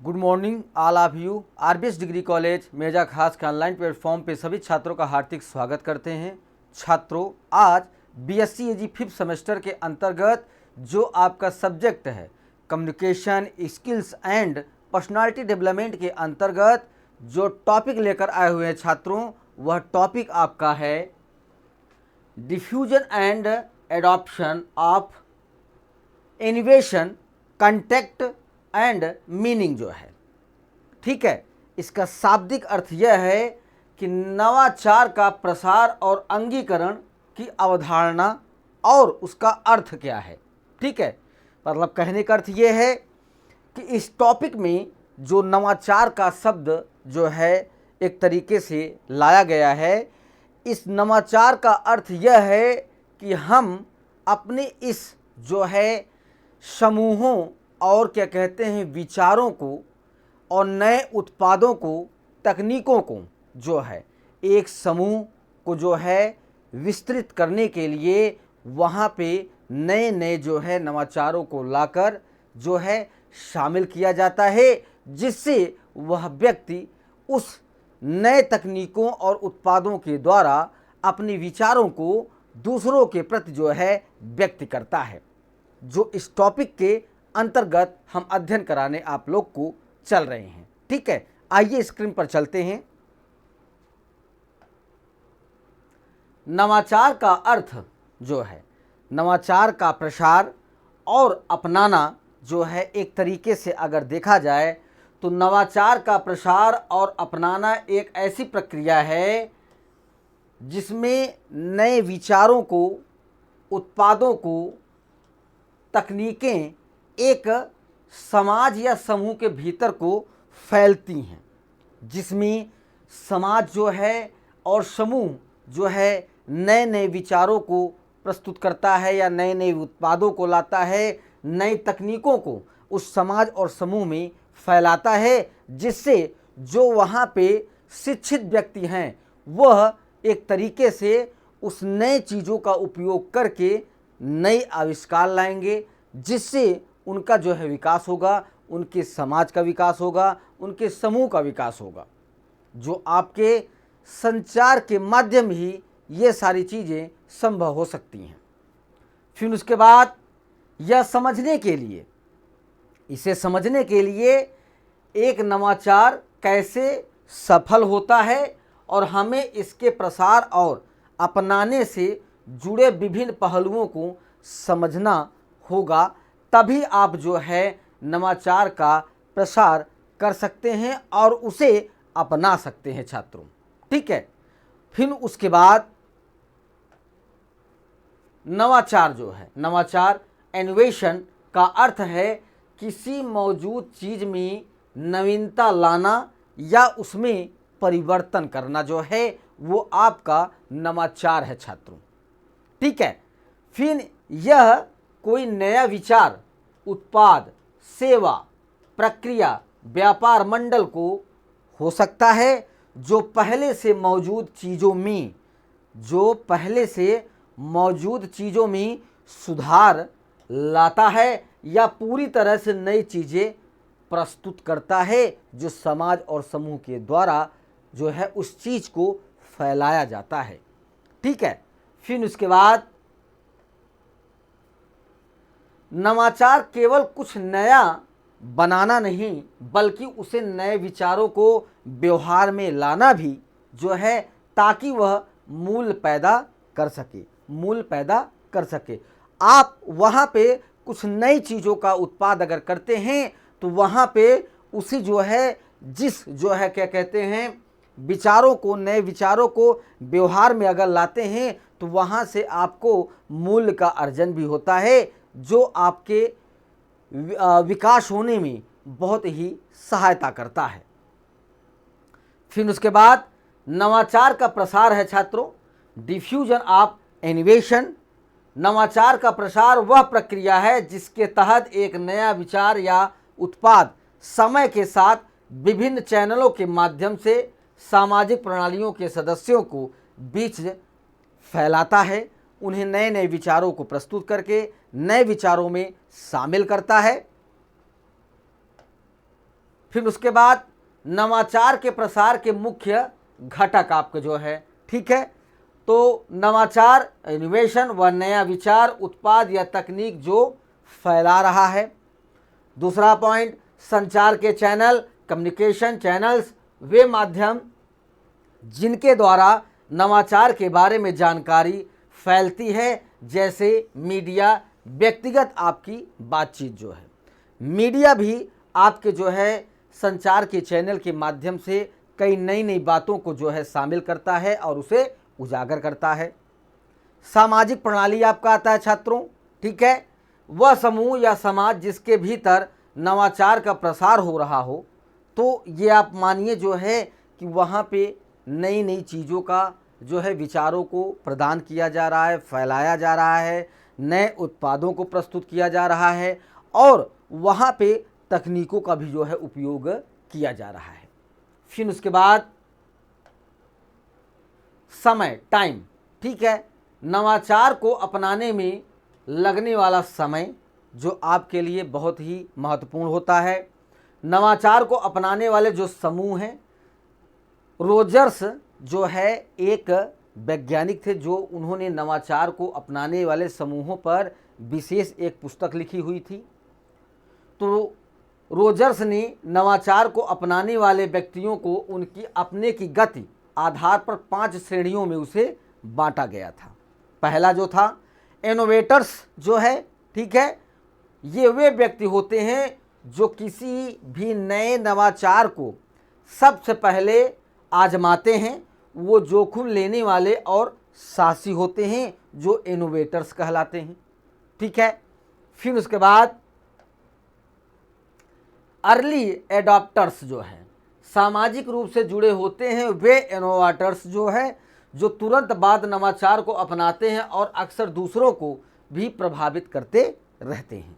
Good morning all of you. RBS degree college Meja Khas के online platform पे सभी छात्रों का हार्दिक स्वागत करते हैं। छात्रों, आज बीएससी एजी 5th सेमेस्टर के अंतर्गत जो आपका सब्जेक्ट है communication skills and personality development के अंतर्गत जो टॉपिक लेकर आए हुए हैं छात्रों, वह टॉपिक आपका है diffusion and adoption of innovation contact and meaning जो है। ठीक है, इसका शाब्दिक अर्थ यह है कि नवाचार का प्रसार और अंगीकरण की अवधारणा और उसका अर्थ क्या है। ठीक है, मतलब कहने का अर्थ यह है कि इस टॉपिक में जो नवाचार का शब्द जो है एक तरीके से लाया गया है, इस नवाचार का अर्थ यह है कि हम अपने इस जो है समूहों और क्या कहते हैं विचारों को और नए उत्पादों को, तकनीकों को जो है एक समूह को जो है विस्तृत करने के लिए वहाँ पे नए नए जो है नवाचारों को लाकर जो है शामिल किया जाता है, जिससे वह व्यक्ति उस नए तकनीकों और उत्पादों के द्वारा अपने विचारों को दूसरों के प्रति जो है व्यक्त करता है। जो इस टॉपिक के अंतर्गत हम अध्ययन कराने आप लोग को चल रहे हैं। ठीक है, आइए स्क्रीन पर चलते हैं। नवाचार का अर्थ जो है नवाचार का प्रसार और अपनाना जो है एक तरीके से अगर देखा जाए तो नवाचार का प्रसार और अपनाना एक ऐसी प्रक्रिया है जिसमें नए विचारों को, उत्पादों को, तकनीकें एक समाज या समूह के भीतर को फैलती हैं, जिसमें समाज जो है और समूह जो है नए नए विचारों को प्रस्तुत करता है या नए नए उत्पादों को लाता है, नई तकनीकों को उस समाज और समूह में फैलाता है, जिससे जो वहाँ पे शिक्षित व्यक्ति हैं वह एक तरीके से उस नए चीज़ों का उपयोग करके नए आविष्कार लाएंगे, जिससे उनका जो है विकास होगा, उनके समाज का विकास होगा, उनके समूह का विकास होगा। जो आपके संचार के माध्यम ही ये सारी चीज़ें संभव हो सकती हैं। फिर उसके बाद यह समझने के लिए, इसे समझने के लिए एक नवाचार कैसे सफल होता है और हमें इसके प्रसार और अपनाने से जुड़े विभिन्न पहलुओं को समझना होगा, तभी आप जो है नवाचार का प्रसार कर सकते हैं और उसे अपना सकते हैं छात्रों। ठीक है, फिर उसके बाद नवाचार जो है, नवाचार इनोवेशन का अर्थ है किसी मौजूद चीज़ में नवीनता लाना या उसमें परिवर्तन करना जो है वो आपका नवाचार है छात्रों। ठीक है, फिर यह कोई नया विचार, उत्पाद, सेवा, प्रक्रिया, व्यापार मंडल को हो सकता है जो पहले से मौजूद चीज़ों में सुधार लाता है या पूरी तरह से नई चीज़ें प्रस्तुत करता है, जो समाज और समूह के द्वारा जो है उस चीज़ को फैलाया जाता है। ठीक है, फिर उसके बाद नवाचार केवल कुछ नया बनाना नहीं बल्कि उसे नए विचारों को व्यवहार में लाना भी जो है, ताकि वह मूल्य पैदा कर सके। आप वहाँ पे कुछ नई चीज़ों का उत्पाद अगर करते हैं तो वहाँ पे उसी जो है जिस जो है क्या कहते हैं विचारों को, नए विचारों को व्यवहार में अगर लाते हैं तो वहाँ से आपको मूल्य का अर्जन भी होता है, जो आपके विकास होने में बहुत ही सहायता करता है। फिर उसके बाद नवाचार का प्रसार है छात्रों डिफ्यूजन ऑफ इनोवेशन। नवाचार का प्रसार वह प्रक्रिया है जिसके तहत एक नया विचार या उत्पाद समय के साथ विभिन्न चैनलों के माध्यम से सामाजिक प्रणालियों के सदस्यों को बीच फैलाता है, उन्हें नए नए विचारों को प्रस्तुत करके नए विचारों में शामिल करता है। फिर उसके बाद नवाचार के प्रसार के मुख्य घटक आपके जो है, ठीक है। तो नवाचार इनोवेशन व नया विचार, उत्पाद या तकनीक जो फैला रहा है। दूसरा पॉइंट, संचार के चैनल, कम्युनिकेशन चैनल्स, वे माध्यम जिनके द्वारा नवाचार के बारे में जानकारी फैलती है, जैसे मीडिया, व्यक्तिगत आपकी बातचीत जो है। मीडिया भी आपके जो है संचार के चैनल के माध्यम से कई नई नई बातों को जो है शामिल करता है और उसे उजागर करता है। सामाजिक प्रणाली आपका आता है छात्रों, ठीक है। वह समूह या समाज जिसके भीतर नवाचार का प्रसार हो रहा हो, तो ये आप मानिए जो है कि वहाँ पे नई नई चीज़ों का जो है विचारों को प्रदान किया जा रहा है, फैलाया जा रहा है, नए उत्पादों को प्रस्तुत किया जा रहा है और वहाँ पे तकनीकों का भी जो है उपयोग किया जा रहा है। फिर उसके बाद समय, टाइम, ठीक है। नवाचार को अपनाने में लगने वाला समय जो आपके लिए बहुत ही महत्वपूर्ण होता है। नवाचार को अपनाने वाले जो समूह हैं, रोजर्स जो है एक वैज्ञानिक थे जो उन्होंने नवाचार को अपनाने वाले समूहों पर विशेष एक पुस्तक लिखी हुई थी। तो रोजर्स ने नवाचार को अपनाने वाले व्यक्तियों को उनकी अपने की गति आधार पर 5 श्रेणियों में उसे बांटा गया था। पहला जो था इनोवेटर्स जो है, ठीक है, ये वे व्यक्ति होते हैं जो किसी भी नए नवाचार को सबसे पहले आजमाते हैं। वो जोखिम लेने वाले और साहसी होते हैं जो इनोवेटर्स कहलाते हैं, ठीक है। फिर उसके बाद अर्ली एडॉप्टर्स जो हैं, सामाजिक रूप से जुड़े होते हैं। वे इनोवेटर्स जो है जो तुरंत बाद नवाचार को अपनाते हैं और अक्सर दूसरों को भी प्रभावित करते रहते हैं।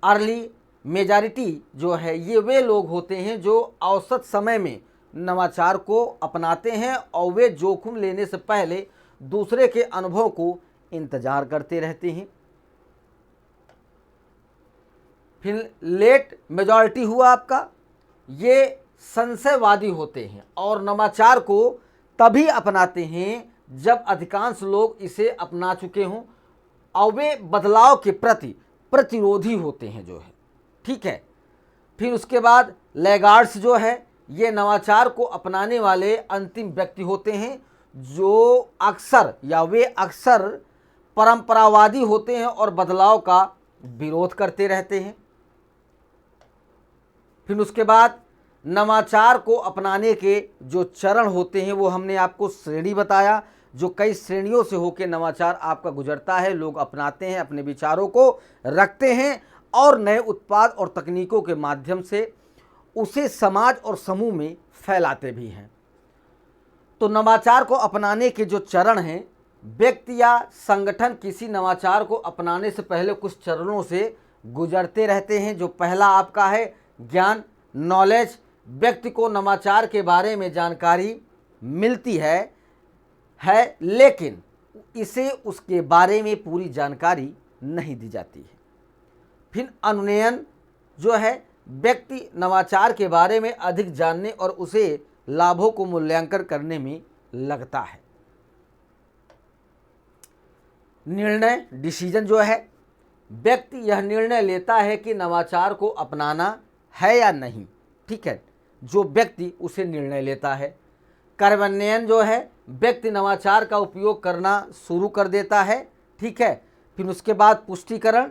अर्ली मेजॉरिटी जो है, ये वे लोग होते हैं जो औसत समय में नवाचार को अपनाते हैं और वे जोखिम लेने से पहले दूसरे के अनुभव को इंतजार करते रहते हैं। फिर लेट मेजॉरिटी हुआ आपका, ये संशयवादी होते हैं और नवाचार को तभी अपनाते हैं जब अधिकांश लोग इसे अपना चुके हों और वे बदलाव के प्रति प्रतिरोधी होते हैं जो है, ठीक है। फिर उसके बाद लैगार्ड्स जो है, ये नवाचार को अपनाने वाले अंतिम व्यक्ति होते हैं जो वे अक्सर परंपरावादी होते हैं और बदलाव का विरोध करते रहते हैं। फिर उसके बाद नवाचार को अपनाने के जो चरण होते हैं वो हमने आपको श्रेणी बताया, जो कई श्रेणियों से होकर नवाचार आपका गुजरता है। लोग अपनाते हैं, अपने विचारों को रखते हैं और नए उत्पाद और तकनीकों के माध्यम से उसे समाज और समूह में फैलाते भी हैं। तो नवाचार को अपनाने के जो चरण हैं, व्यक्ति या संगठन किसी नवाचार को अपनाने से पहले कुछ चरणों से गुजरते रहते हैं। जो पहला आपका है ज्ञान, नॉलेज। व्यक्ति को नवाचार के बारे में जानकारी मिलती है लेकिन इसे उसके बारे में पूरी जानकारी नहीं दी जाती है। फिर अनुनयन जो है, व्यक्ति नवाचार के बारे में अधिक जानने और उसे लाभों को मूल्यांकन करने में लगता है। निर्णय, डिसीजन जो है, व्यक्ति यह निर्णय लेता है कि नवाचार को अपनाना है या नहीं, ठीक है, जो व्यक्ति उसे निर्णय लेता है। कार्यान्वयन जो है, व्यक्ति नवाचार का उपयोग करना शुरू कर देता है, ठीक है। फिर उसके बाद पुष्टिकरण,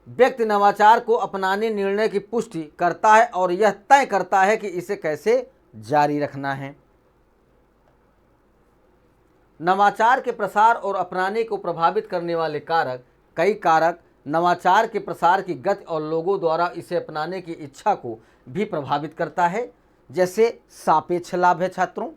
व्यक्ति नवाचार को अपनाने निर्णय की पुष्टि करता है और यह तय करता है कि इसे कैसे जारी रखना है। नवाचार के प्रसार और अपनाने को प्रभावित करने वाले कारक, कई कारक नवाचार के प्रसार की गति और लोगों द्वारा इसे अपनाने की इच्छा को भी प्रभावित करता है। जैसे सापेक्ष लाभ है छात्रों,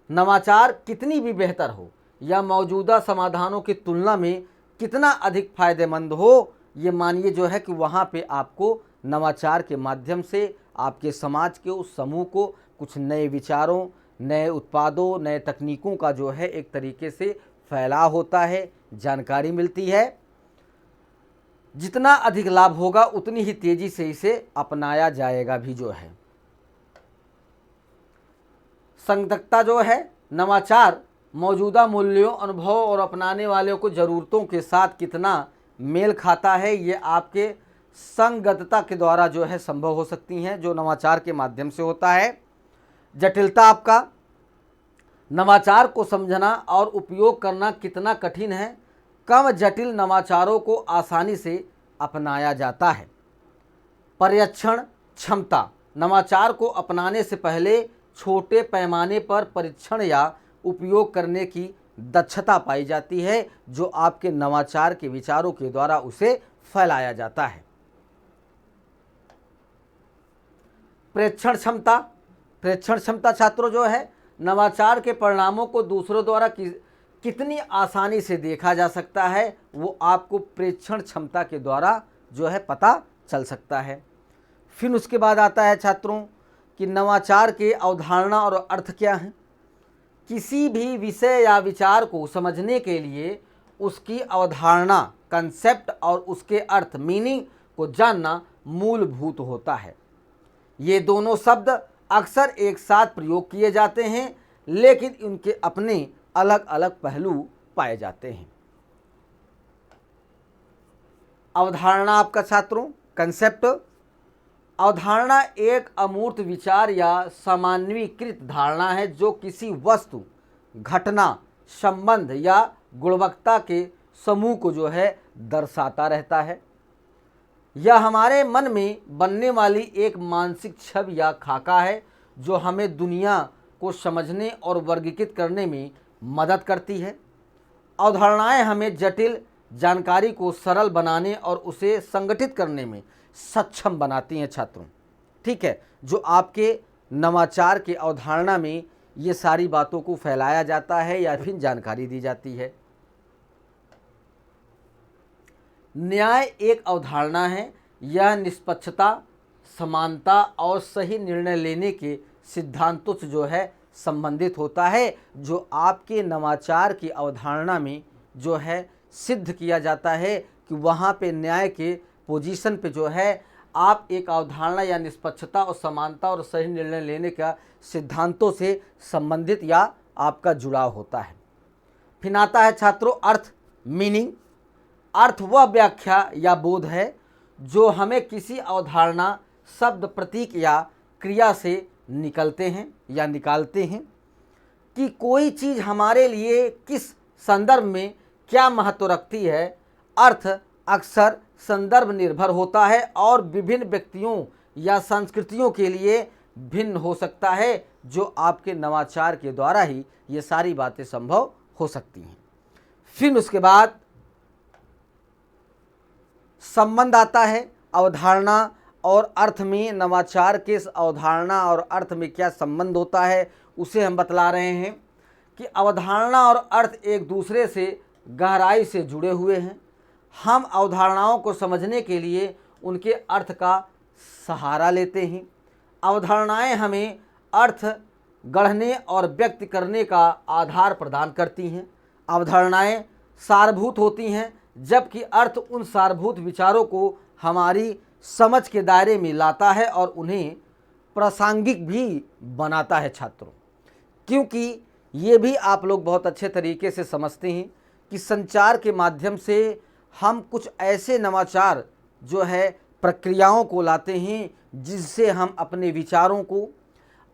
नवाचार कितनी भी बेहतर हो या मौजूदा समाधानों की तुलना में कितना अधिक फायदेमंद हो, ये मानिए जो है कि वहाँ पे आपको नवाचार के माध्यम से आपके समाज के उस समूह को कुछ नए विचारों, नए उत्पादों, नए तकनीकों का जो है एक तरीके से फैलाव होता है, जानकारी मिलती है। जितना अधिक लाभ होगा उतनी ही तेज़ी से इसे अपनाया जाएगा भी जो है। संगतता जो है, नवाचार मौजूदा मूल्यों, अनुभव और अपनाने वालों को ज़रूरतों के साथ कितना मेल खाता है, ये आपके संगतता के द्वारा जो है संभव हो सकती हैं, जो नवाचार के माध्यम से होता है। जटिलता आपका, नवाचार को समझना और उपयोग करना कितना कठिन है, कम जटिल नवाचारों को आसानी से अपनाया जाता है। पर्यवेक्षण क्षमता, नवाचार को अपनाने से पहले छोटे पैमाने पर परीक्षण या उपयोग करने की दक्षता पाई जाती है, जो आपके नवाचार के विचारों के द्वारा उसे फैलाया जाता है। प्रेक्षण क्षमता, प्रेक्षण क्षमता छात्रों जो है, नवाचार के परिणामों को दूसरों द्वारा कितनी आसानी से देखा जा सकता है, वो आपको प्रेक्षण क्षमता के द्वारा जो है पता चल सकता है। फिर उसके बाद आता है छात्रों कि नवाचार के अवधारणा और अर्थ क्या हैं। किसी भी विषय या विचार को समझने के लिए उसकी अवधारणा, कंसेप्ट और उसके अर्थ, मीनिंग को जानना मूलभूत होता है। ये दोनों शब्द अक्सर एक साथ प्रयोग किए जाते हैं, लेकिन उनके अपने अलग अलग पहलू पाए जाते हैं। अवधारणा आपका छात्रों, कंसेप्ट, अवधारणा एक अमूर्त विचार या सामान्यीकृत धारणा है जो किसी वस्तु, घटना, संबंध या गुणवत्ता के समूह को जो है दर्शाता रहता है। यह हमारे मन में बनने वाली एक मानसिक छवि या खाका है जो हमें दुनिया को समझने और वर्गीकृत करने में मदद करती है। अवधारणाएं हमें जटिल जानकारी को सरल बनाने और उसे संगठित करने में सक्षम बनाती हैं छात्रों। ठीक है, जो आपके नवाचार के अवधारणा में ये सारी बातों को फैलाया जाता है या फिर जानकारी दी जाती है। न्याय एक अवधारणा है। यह निष्पक्षता, समानता और सही निर्णय लेने के सिद्धांतों से जो है संबंधित होता है, जो आपके नवाचार की अवधारणा में जो है सिद्ध किया जाता है कि वहाँ पे न्याय के पोजीशन पे जो है आप एक अवधारणा या निष्पक्षता और समानता और सही निर्णय लेने का सिद्धांतों से संबंधित या आपका जुड़ाव होता है। फिर आता है छात्रों अर्थ, मीनिंग। अर्थ वह व्याख्या या बोध है जो हमें किसी अवधारणा, शब्द, प्रतीक या क्रिया से निकलते हैं या निकालते हैं कि कोई चीज़ हमारे लिए किस संदर्भ में क्या महत्व रखती है। अर्थ अक्सर संदर्भ निर्भर होता है और विभिन्न व्यक्तियों या संस्कृतियों के लिए भिन्न हो सकता है, जो आपके नवाचार के द्वारा ही ये सारी बातें संभव हो सकती हैं। फिर उसके बाद संबंध आता है। अवधारणा और अर्थ में नवाचार के अवधारणा और अर्थ में क्या संबंध होता है उसे हम बतला रहे हैं कि अवधारणा और अर्थ एक दूसरे से गहराई से जुड़े हुए हैं। हम अवधारणाओं को समझने के लिए उनके अर्थ का सहारा लेते हैं। अवधारणाएं हमें अर्थ गढ़ने और व्यक्त करने का आधार प्रदान करती हैं। अवधारणाएं सारभूत होती हैं, जबकि अर्थ उन सारभूत विचारों को हमारी समझ के दायरे में लाता है और उन्हें प्रासंगिक भी बनाता है छात्रों। क्योंकि ये भी आप लोग बहुत अच्छे तरीके से समझते हैं कि संचार के माध्यम से हम कुछ ऐसे नवाचार जो है प्रक्रियाओं को लाते हैं जिससे हम अपने विचारों को,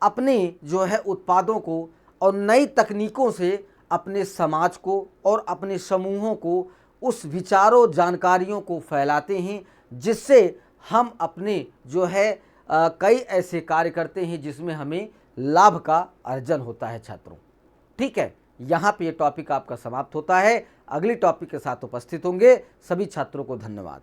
अपने जो है उत्पादों को और नई तकनीकों से अपने समाज को और अपने समूहों को उस विचारों, जानकारियों को फैलाते हैं, जिससे हम अपने जो है कई ऐसे कार्य करते हैं जिसमें हमें लाभ का अर्जन होता है छात्रों। ठीक है, यहाँ पे ये टॉपिक आपका समाप्त होता है। अगली टॉपिक के साथ उपस्थित होंगे। सभी छात्रों को धन्यवाद।